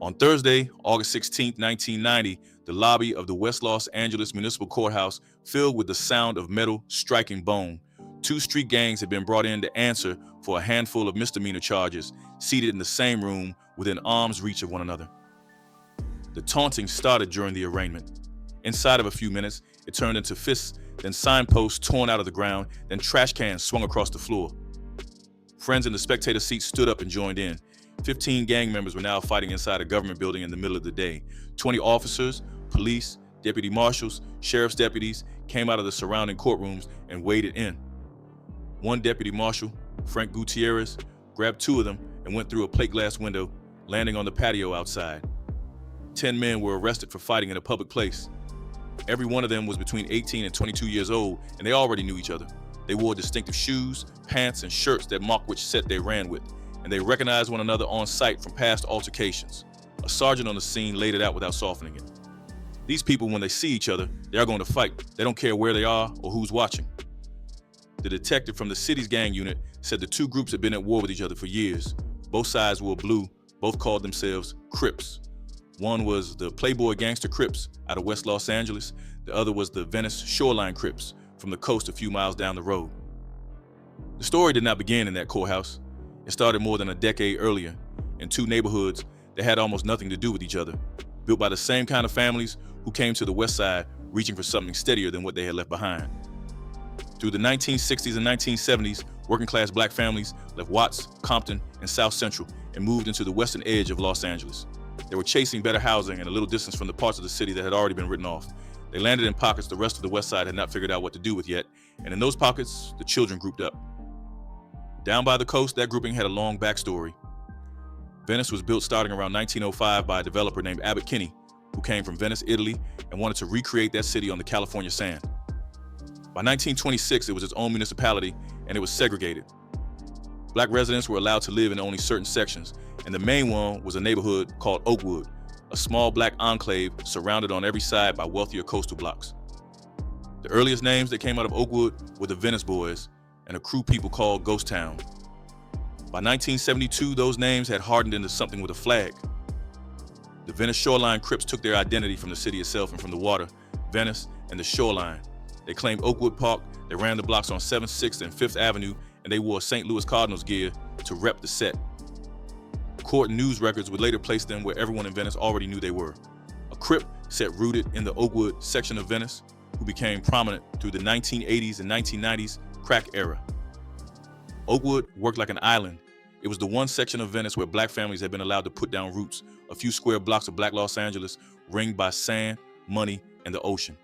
On Thursday, August 16, 1990, the lobby of the West Los Angeles Municipal Courthouse filled with the sound of metal striking bone. Two street gangs had been brought in to answer for a handful of misdemeanor charges, seated in the same room within arm's reach of one another. The taunting started during the arraignment. Inside of a few minutes, it turned into fists, then signposts torn out of the ground, then trash cans swung across the floor. Friends in the spectator seats stood up and joined in. 15 gang members were now fighting inside a government building in the middle of the day. 20 officers, police, deputy marshals, sheriff's deputies came out of the surrounding courtrooms and waded in. One deputy marshal, Frank Gutierrez, grabbed two of them and went through a plate glass window, landing on the patio outside. 10 men were arrested for fighting in a public place. Every one of them was between 18 and 22 years old, and they already knew each other. They wore distinctive shoes, pants, and shirts that mocked which set they ran with, and they recognized one another on sight from past altercations. A sergeant on the scene laid it out without softening it. These people, when they see each other, they are going to fight. They don't care where they are or who's watching. The detective from the city's gang unit said the two groups had been at war with each other for years. Both sides wore blue, both called themselves Crips. One was the Playboy Gangster Crips out of West Los Angeles. The other was the Venice Shoreline Crips from the coast a few miles down the road. The story did not begin in that courthouse. It started more than a decade earlier in two neighborhoods that had almost nothing to do with each other, built by the same kind of families who came to the west side reaching for something steadier than what they had left behind. Through the 1960s and 1970s, working-class black families left Watts, Compton, and South Central and moved into the western edge of Los Angeles. They were chasing better housing and a little distance from the parts of the city that had already been written off. They landed in pockets the rest of the west side had not figured out what to do with yet, and in those pockets, the children grouped up. Down by the coast, that grouping had a long backstory. Venice was built starting around 1905 by a developer named Abbott Kinney, who came from Venice, Italy, and wanted to recreate that city on the California sand. By 1926, it was its own municipality, and it was segregated. Black residents were allowed to live in only certain sections, and the main one was a neighborhood called Oakwood, a small black enclave surrounded on every side by wealthier coastal blocks. The earliest names that came out of Oakwood were the Venice Boys and a crew people called Ghost Town. By 1972, those names had hardened into something with a flag. The Venice Shoreline Crips took their identity from the city itself and from the water, Venice, and the shoreline. They claimed Oakwood Park, they ran the blocks on 7th, 6th, and 5th Avenue, and they wore St. Louis Cardinals gear to rep the set. Court and news records would later place them where everyone in Venice already knew they were. A Crip set rooted in the Oakwood section of Venice, who became prominent through the 1980s and 1990s crack era. Oakwood worked like an island. It was the one section of Venice where black families had been allowed to put down roots, a few square blocks of black Los Angeles, ringed by sand, money, and the ocean.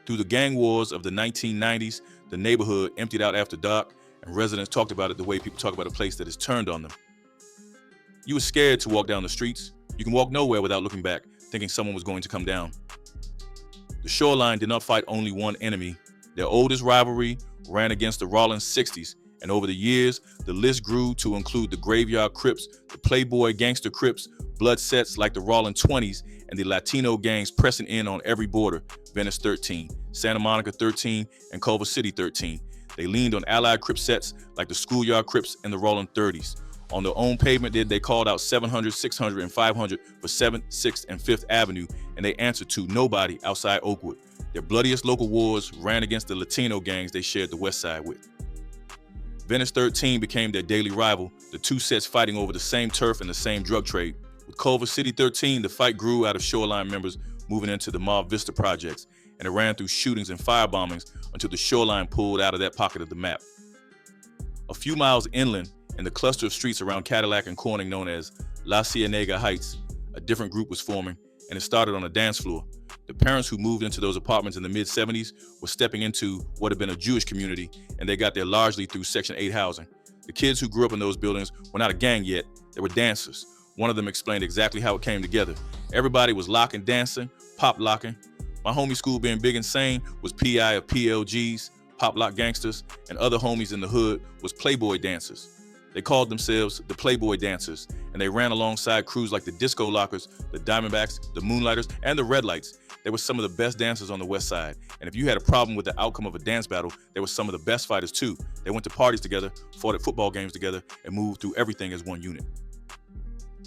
Through the gang wars of the 1990s, the neighborhood emptied out after dark, and residents talked about it the way people talk about a place that is turned on them. You were scared to walk down the streets. You can walk nowhere without looking back, thinking someone was going to come down. The Shoreline did not fight only one enemy. Their oldest rivalry ran against the Rollins 60s, and over the years, the list grew to include the Graveyard Crips, the Playboy Gangster Crips, blood sets like the Rollins 20s, and the Latino gangs pressing in on every border, Venice 13, Santa Monica 13, and Culver City 13. They leaned on allied Crip sets like the Schoolyard Crips and the Rollins 30s. On their own pavement, they called out 700, 600, and 500 for 7th, 6th, and 5th Avenue, and they answered to nobody outside Oakwood. Their bloodiest local wars ran against the Latino gangs they shared the west side with. Venice 13 became their daily rival, the two sets fighting over the same turf and the same drug trade. With Culver City 13, the fight grew out of Shoreline members moving into the Mar Vista projects, and it ran through shootings and firebombings until the Shoreline pulled out of that pocket of the map. A few miles inland, in the cluster of streets around Cadillac and Corning known as La Cienega Heights, a different group was forming, and it started on a dance floor. The parents who moved into those apartments in the mid-70s were stepping into what had been a Jewish community, and they got there largely through Section 8 housing. The kids who grew up in those buildings were not a gang yet, they were dancers. One of them explained exactly how it came together. Everybody was locking, dancing, pop locking. My homie school, being big and sane, was PI of PLGs, pop lock gangsters, and other homies in the hood was Playboy dancers. They called themselves the Playboy Dancers, and they ran alongside crews like the Disco Lockers, the Diamondbacks, the Moonlighters, and the Red Lights. They were some of the best dancers on the west side, and if you had a problem with the outcome of a dance battle, they were some of the best fighters too. They went to parties together, fought at football games together, and moved through everything as one unit.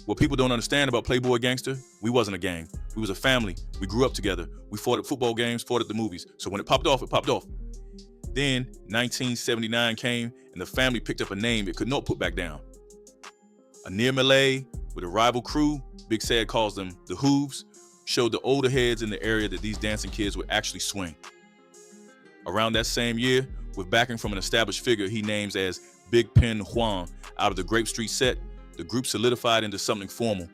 What people don't understand about Playboy Gangster, we wasn't a gang. We was a family. We grew up together. We fought at football games, fought at the movies. So when it popped off, it popped off. Then 1979 came and the family picked up a name it could not put back down. A near melee with a rival crew, Big Sad calls them the Hooves, showed the older heads in the area that these dancing kids would actually swing. Around that same year, with backing from an established figure he names as Big Pen Juan out of the Grape Street set, the group solidified into something formal.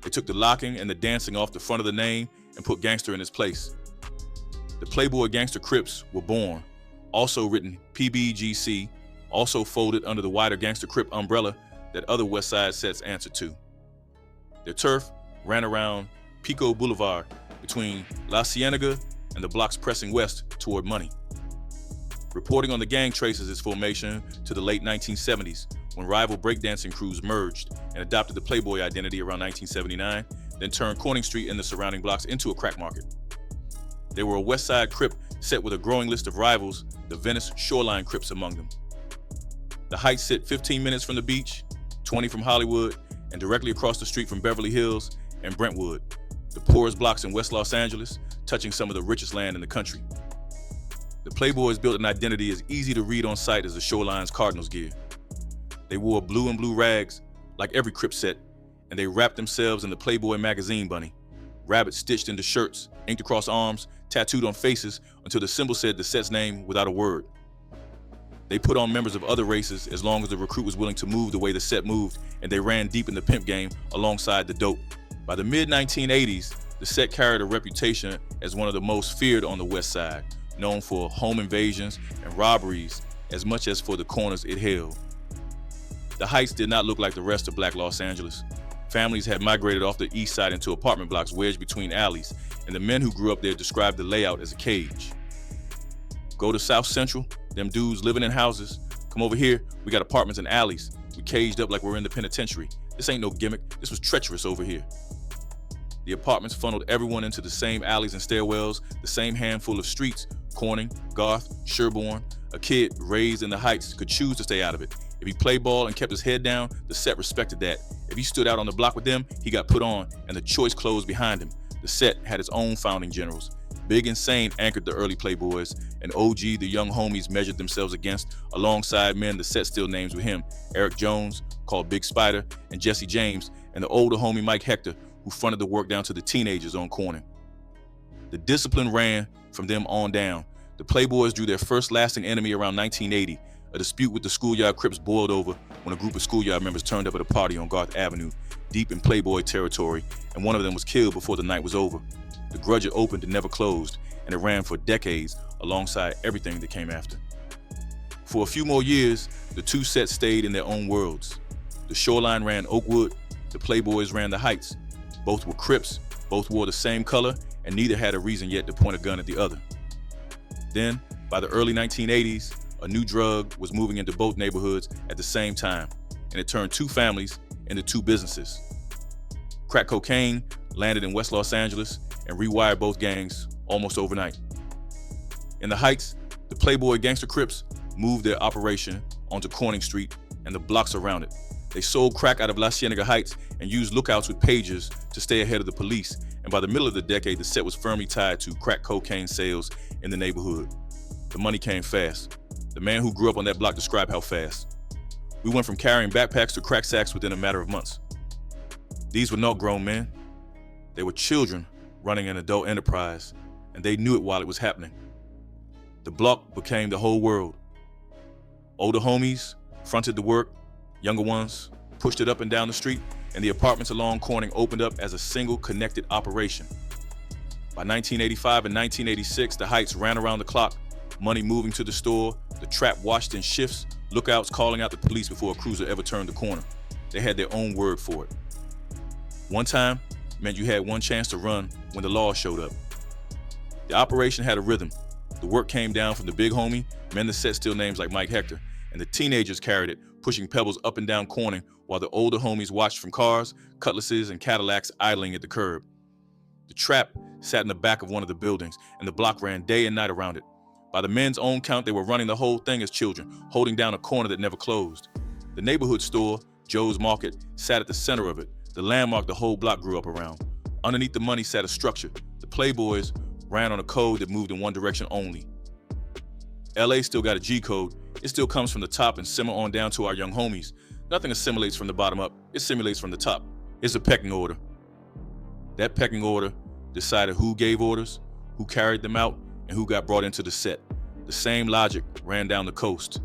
They took the locking and the dancing off the front of the name and put gangster in its place. The Playboy Gangster Crips were born, also written PBGC, also folded under the wider Gangster Crip umbrella that other West Side sets answered to. Their turf ran around Pico Boulevard between La Cienega and the blocks pressing west toward Money. Reporting on the gang traces its formation to the late 1970s, when rival breakdancing crews merged and adopted the Playboy identity around 1979, then turned Corning Street and the surrounding blocks into a crack market. They were a West Side Crip set with a growing list of rivals, the Venice Shoreline Crips among them. The Heights sit 15 minutes from the beach, 20 from Hollywood, and directly across the street from Beverly Hills and Brentwood, the poorest blocks in West Los Angeles, touching some of the richest land in the country. The Playboys built an identity as easy to read on sight as the Shoreline's Cardinals gear. They wore blue and blue rags, like every Crip set, and they wrapped themselves in the Playboy magazine bunny, rabbits stitched into shirts, inked across arms, tattooed on faces until the symbol said the set's name without a word. They put on members of other races as long as the recruit was willing to move the way the set moved, and they ran deep in the pimp game alongside the dope. By the mid-1980s, the set carried a reputation as one of the most feared on the West Side, known for home invasions and robberies as much as for the corners it held. The Heights did not look like the rest of Black Los Angeles. Families had migrated off the east side into apartment blocks wedged between alleys, and the men who grew up there described the layout as a cage. Go to South Central, them dudes living in houses. Come over here, we got apartments and alleys. We caged up like we're in the penitentiary. This ain't no gimmick, this was treacherous over here. The apartments funneled everyone into the same alleys and stairwells, the same handful of streets. Corning, Garth, Sherborne. A kid raised in the Heights could choose to stay out of it. If he played ball and kept his head down, the set respected that. If he stood out on the block with them, he got put on, and the choice closed behind him. The set had its own founding generals. Big Insane anchored the early Playboys, and OG, the young homies, measured themselves against, alongside men the set still names with him, Eric Jones, called Big Spider, and Jesse James, and the older homie Mike Hector, who fronted the work down to the teenagers on Corning. The discipline ran from them on down. The Playboys drew their first lasting enemy around 1980. A dispute with the Schoolyard Crips boiled over when a group of Schoolyard members turned up at a party on Garth Avenue, deep in Playboy territory, and one of them was killed before the night was over. The grudge had opened and never closed, and it ran for decades alongside everything that came after. For a few more years, the two sets stayed in their own worlds. The Shoreline ran Oakwood, the Playboys ran the Heights. Both were Crips, both wore the same color, and neither had a reason yet to point a gun at the other. Then, by the early 1980s, a new drug was moving into both neighborhoods at the same time, and it turned two families into two businesses. Crack cocaine landed in West Los Angeles and rewired both gangs almost overnight. In the Heights, the Playboy Gangster Crips moved their operation onto Corning Street and the blocks around it. They sold crack out of La Cienega Heights and used lookouts with pagers to stay ahead of the police, and by the middle of the decade, the set was firmly tied to crack cocaine sales in the neighborhood. The money came fast. The man who grew up on that block described how fast. We went from carrying backpacks to crack sacks within a matter of months. These were not grown men. They were children running an adult enterprise, and they knew it while it was happening. The block became the whole world. Older homies fronted the work, younger ones pushed it up and down the street, and the apartments along Corning opened up as a single connected operation. By 1985 and 1986, the Heights ran around the clock, money moving to the store, the trap watched in shifts, lookouts calling out the police before a cruiser ever turned the corner. They had their own word for it. One time meant you had one chance to run when the law showed up. The operation had a rhythm. The work came down from the big homie, men that set still names like Mike Hector, and the teenagers carried it, pushing pebbles up and down Corning while the older homies watched from cars, cutlasses, and Cadillacs idling at the curb. The trap sat in the back of one of the buildings, and the block ran day and night around it. By the men's own count, they were running the whole thing as children, holding down a corner that never closed. The neighborhood store, Joe's Market, sat at the center of it, the landmark the whole block grew up around. Underneath the money sat a structure. The Playboys ran on a code that moved in one direction only. LA still got a G code. It still comes from the top and simmer on down to our young homies. Nothing assimilates from the bottom up. It simulates from the top. It's a pecking order. That pecking order decided who gave orders, who carried them out, and who got brought into the set. The same logic ran down the coast.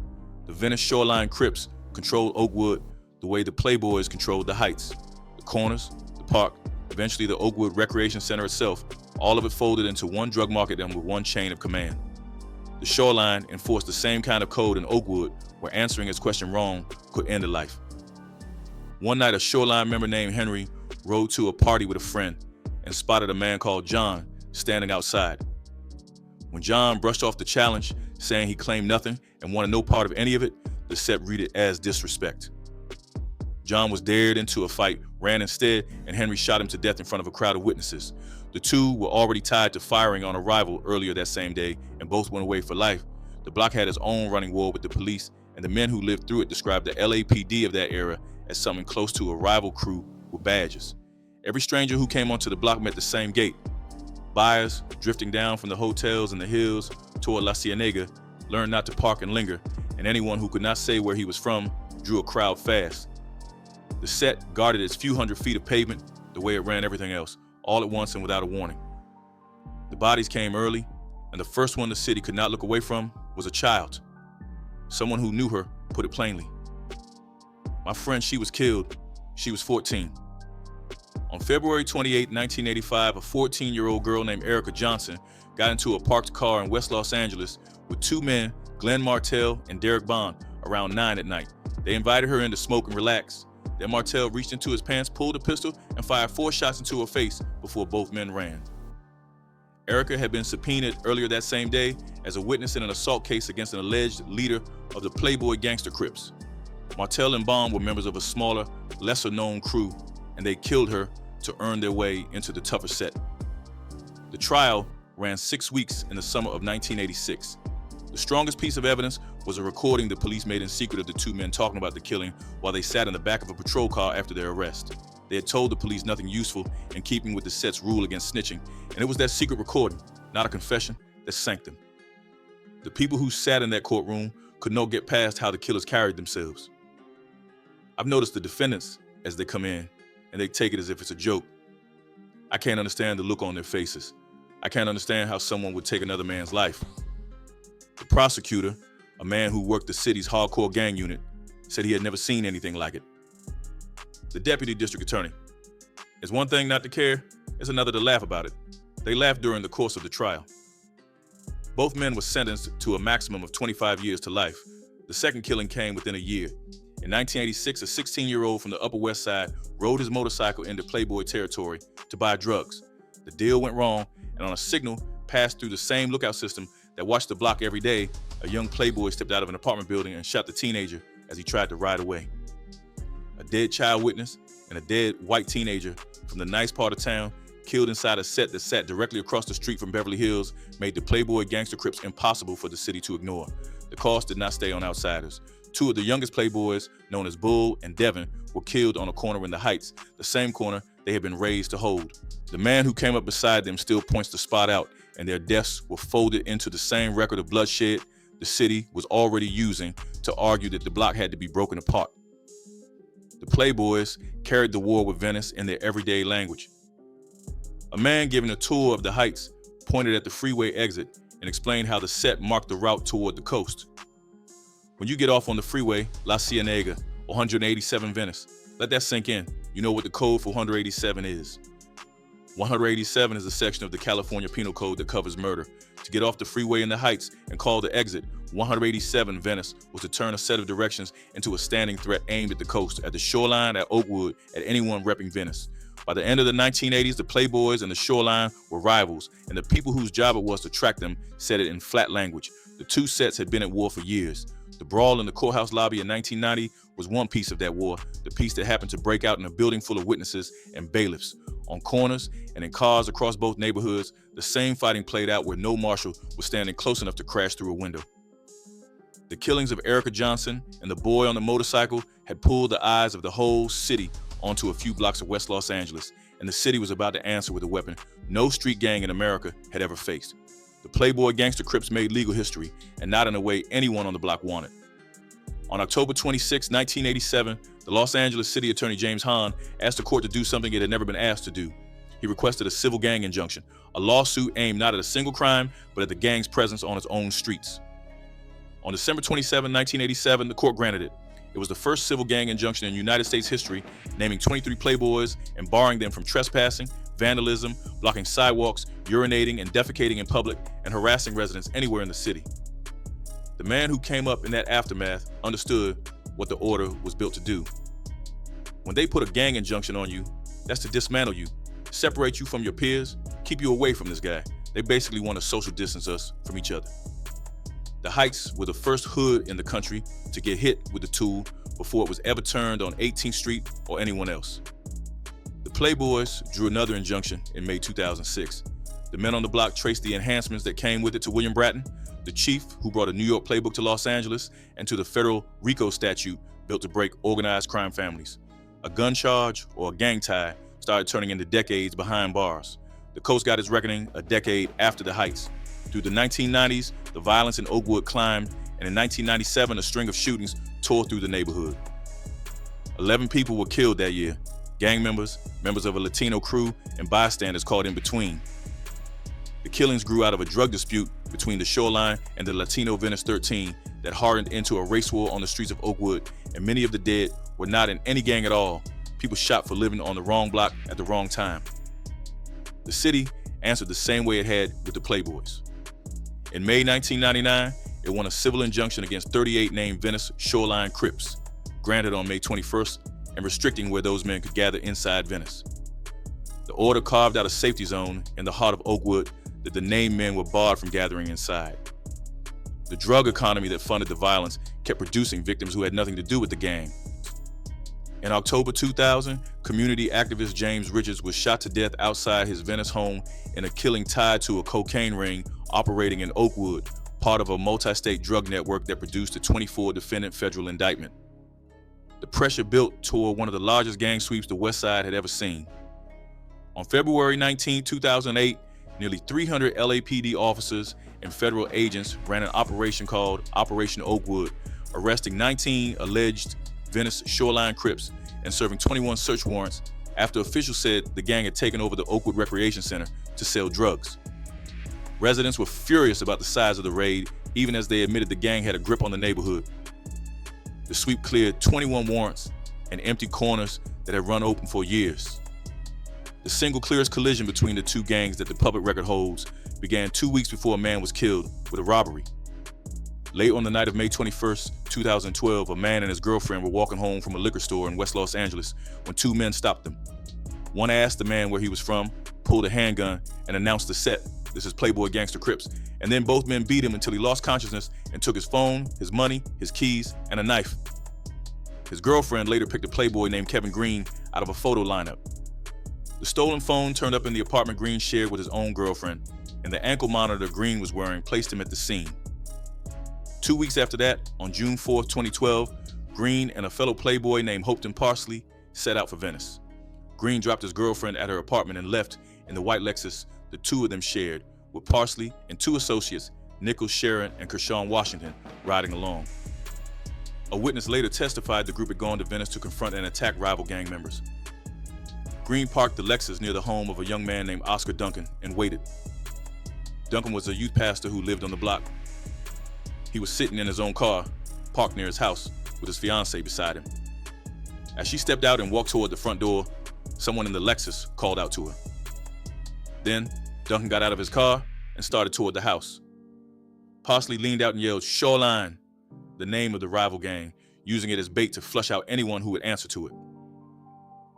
The Venice Shoreline Crips controlled Oakwood the way the Playboys controlled the Heights. The corners, the park, eventually the Oakwood Recreation Center itself, all of it folded into one drug market and with one chain of command. The Shoreline enforced the same kind of code in Oakwood, where answering his question wrong could end a life. One night, a Shoreline member named Henry rode to a party with a friend and spotted a man called John standing outside. When John brushed off the challenge, saying he claimed nothing and wanted no part of any of it, the set read it as disrespect. John was dared into a fight, ran instead, and Henry shot him to death in front of a crowd of witnesses. The two were already tied to firing on arrival earlier that same day, and both went away for life. The block had its own running war with the police, and the men who lived through it described the LAPD of that era as something close to a rival crew with badges. Every stranger who came onto the block met the same gate. Buyers, drifting down from the hotels in the hills toward La Cienega, learned not to park and linger, and anyone who could not say where he was from drew a crowd fast. The set guarded its few hundred feet of pavement the way it ran everything else, all at once and without a warning. The bodies came early, and the first one the city could not look away from was a child. Someone who knew her put it plainly. My friend, she was killed. She was 14. On February 28, 1985, a 14-year-old girl named Erica Johnson got into a parked car in West Los Angeles with two men, Glenn Martell and Derek Bond, around 9 at night. They invited her in to smoke and relax. Then Martell reached into his pants, pulled a pistol, and fired 4 shots into her face before both men ran. Erica had been subpoenaed earlier that same day as a witness in an assault case against an alleged leader of the Playboy Gangster Crips. Martell and Bond were members of a smaller, lesser-known crew, and they killed her to earn their way into the tougher set. The trial ran 6 weeks in the summer of 1986. The strongest piece of evidence was a recording the police made in secret of the two men talking about the killing while they sat in the back of a patrol car after their arrest. They had told the police nothing useful in keeping with the set's rule against snitching, and it was that secret recording, not a confession, that sank them. The people who sat in that courtroom could not get past how the killers carried themselves. I've noticed the defendants as they come in, and they take it as if it's a joke. I can't understand the look on their faces. I can't understand how someone would take another man's life. The prosecutor, a man who worked the city's hardcore gang unit, said he had never seen anything like it. The deputy district attorney, it's one thing not to care, it's another to laugh about it. They laughed during the course of the trial. Both men were sentenced to a maximum of 25 years to life. The second killing came within a year. In 1986, a 16-year-old from the Upper West Side rode his motorcycle into Playboy territory to buy drugs. The deal went wrong, and on a signal passed through the same lookout system that watched the block every day, a young Playboy stepped out of an apartment building and shot the teenager as he tried to ride away. A dead child witness and a dead white teenager from the nice part of town killed inside a set that sat directly across the street from Beverly Hills made the Playboy Gangster Crips impossible for the city to ignore. The cost did not stay on outsiders. Two of the youngest Playboys, known as Bull and Devin, were killed on a corner in the Heights, the same corner they had been raised to hold. The man who came up beside them still points the spot out, and their deaths were folded into the same record of bloodshed the city was already using to argue that the block had to be broken apart. The Playboys carried the war with Venice in their everyday language. A man giving a tour of the Heights pointed at the freeway exit and explained how the set marked the route toward the coast. When you get off on the freeway, La Cienega, 187 Venice, let that sink in. You know what the code for 187 is. 187 is a section of the California Penal Code that covers murder. To get off the freeway in the Heights and call the exit 187 Venice was to turn a set of directions into a standing threat aimed at the coast, at the shoreline, at Oakwood, at anyone repping Venice. By the end of the 1980s, the Playboys and the Shoreline were rivals, and the people whose job it was to track them said it in flat language. The two sets had been at war for years. The brawl in the courthouse lobby in 1990 was one piece of that war, the piece that happened to break out in a building full of witnesses and bailiffs. On corners and in cars across both neighborhoods, the same fighting played out where no marshal was standing close enough to crash through a window. The killings of Erica Johnson and the boy on the motorcycle had pulled the eyes of the whole city onto a few blocks of West Los Angeles, and the city was about to answer with a weapon no street gang in America had ever faced. The Playboy Gangster Crips made legal history, and not in a way anyone on the block wanted. On October 26, 1987, the Los Angeles City Attorney James Hahn asked the court to do something it had never been asked to do. He requested a civil gang injunction, a lawsuit aimed not at a single crime, but at the gang's presence on its own streets. On December 27, 1987, the court granted it. It was the first civil gang injunction in United States history, naming 23 Playboys and barring them from trespassing, vandalism, blocking sidewalks, urinating and defecating in public, and harassing residents anywhere in the city. The man who came up in that aftermath understood what the order was built to do. When they put a gang injunction on you, that's to dismantle you, separate you from your peers, keep you away from this guy. They basically want to social distance us from each other. The Heights were the first hood in the country to get hit with the tool before it was ever turned on 18th Street or anyone else. The Playboys drew another injunction in May 2006. The men on the block traced the enhancements that came with it to William Bratton, the chief who brought a New York playbook to Los Angeles, and to the federal RICO statute built to break organized crime families. A gun charge or a gang tie started turning into decades behind bars. The Coast got its reckoning a decade after the Heights. Through the 1990s, the violence in Oakwood climbed, and in 1997, a string of shootings tore through the neighborhood. 11 people were killed that year: gang members, members of a Latino crew, and bystanders caught in between. The killings grew out of a drug dispute between the Shoreline and the Latino Venice 13 that hardened into a race war on the streets of Oakwood, and many of the dead were not in any gang at all, people shot for living on the wrong block at the wrong time. The city answered the same way it had with the Playboys. In May 1999, it won a civil injunction against 38 named Venice Shoreline Crips, granted on May 21st, and restricting where those men could gather inside Venice. The order carved out a safety zone in the heart of Oakwood that the named men were barred from gathering inside. The drug economy that funded the violence kept producing victims who had nothing to do with the gang. In October 2000, community activist James Richards was shot to death outside his Venice home in a killing tied to a cocaine ring operating in Oakwood, part of a multi-state drug network that produced a 24-defendant federal indictment. The pressure built toward one of the largest gang sweeps the West Side had ever seen. On February 19, 2008, nearly 300 LAPD officers and federal agents ran an operation called Operation Oakwood, arresting 19 alleged Venice Shoreline Crips and serving 21 search warrants after officials said the gang had taken over the Oakwood Recreation Center to sell drugs. Residents were furious about the size of the raid, even as they admitted the gang had a grip on the neighborhood. The sweep cleared 21 warrants and empty corners that had run open for years. The single clearest collision between the two gangs that the public record holds began 2 weeks before a man was killed with a robbery. Late on the night of May 21st, 2012, a man and his girlfriend were walking home from a liquor store in West Los Angeles when two men stopped them. One asked the man where he was from, pulled a handgun, and announced the set, "This is Playboy Gangster Crips," and then both men beat him until he lost consciousness and took his phone, his money, his keys, and a knife. His girlfriend later picked a Playboy named Kevin Green out of a photo lineup. The stolen phone turned up in the apartment Green shared with his own girlfriend, and the ankle monitor Green was wearing placed him at the scene. 2 weeks after that, on June 4, 2012, Green and a fellow Playboy named Hopeton Parsley set out for Venice. Green dropped his girlfriend at her apartment and left in the white Lexus the two of them shared, with Parsley and two associates, Nichols, Sharon, and Kershawn Washington, riding along. A witness later testified the group had gone to Venice to confront and attack rival gang members. Green parked the Lexus near the home of a young man named Oscar Duncan and waited. Duncan was a youth pastor who lived on the block. He was sitting in his own car, parked near his house, with his fiancée beside him. As she stepped out and walked toward the front door, someone in the Lexus called out to her. Then, Duncan got out of his car and started toward the house. Parsley leaned out and yelled, "Shoreline," the name of the rival gang, using it as bait to flush out anyone who would answer to it.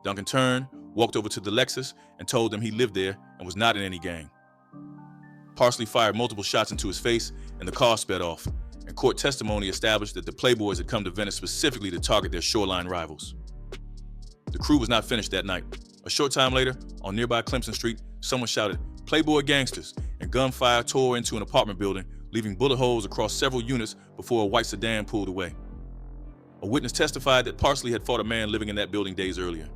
Duncan turned, walked over to the Lexus, and told them he lived there and was not in any gang. Parsley fired multiple shots into his face, and the car sped off, and court testimony established that the Playboys had come to Venice specifically to target their Shoreline rivals. The crew was not finished that night. A short time later, on nearby Clemson Street, someone shouted, "Playboy Gangsters," and gunfire tore into an apartment building, leaving bullet holes across several units before a white sedan pulled away. A witness testified that Parsley had fought a man living in that building days earlier.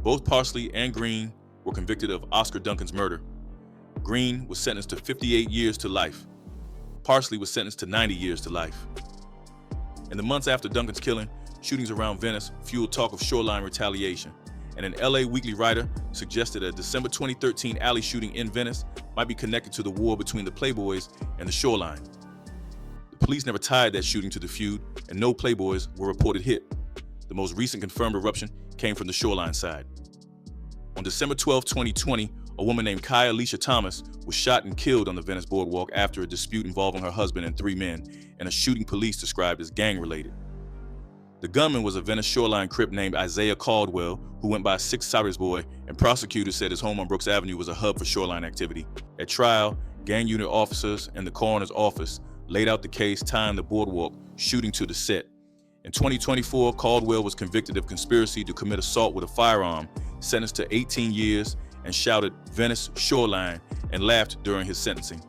Both Parsley and Green were convicted of Oscar Duncan's murder. Green was sentenced to 58 years to life. Parsley was sentenced to 90 years to life. In the months after Duncan's killing, shootings around Venice fueled talk of Shoreline retaliation, and an LA Weekly writer suggested a December 2013 alley shooting in Venice might be connected to the war between the Playboys and the Shoreline. The police never tied that shooting to the feud, and no Playboys were reported hit. The most recent confirmed eruption came from the Shoreline side. On December 12, 2020, a woman named Kaya Alicia Thomas was shot and killed on the Venice boardwalk after a dispute involving her husband and 3 men, and a shooting police described as gang-related. The gunman was a Venice Shoreline Crip named Isaiah Caldwell, who went by Six Cyrus Boy, and prosecutors said his home on Brooks Avenue was a hub for Shoreline activity. At trial, gang unit officers and the coroner's office laid out the case tying the boardwalk shooting to the set. In 2024, Caldwell was convicted of conspiracy to commit assault with a firearm, sentenced to 18 years, and shouted "Venice Shoreline" and laughed during his sentencing.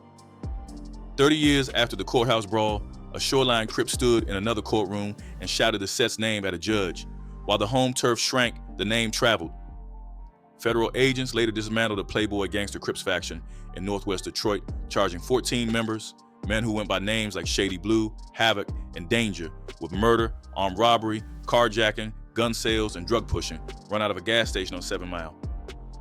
30 years after the Courthouse brawl, a Shoreline Crip stood in another courtroom and shouted the set's name at a judge. While the home turf shrank, the name traveled. Federal agents later dismantled the Playboy Gangster Crips faction in Northwest Detroit, charging 14 members, men who went by names like Shady Blue, Havoc, and Danger, with murder, armed robbery, carjacking, gun sales, and drug pushing, run out of a gas station on 7 Mile.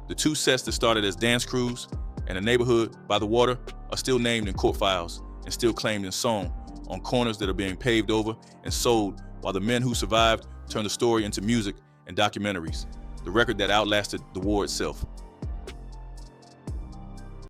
The 2 sets that started as dance crews and a neighborhood by the water are still named in court files and still claimed in song on corners that are being paved over and sold, while the men who survived turned the story into music and documentaries, the record that outlasted the war itself.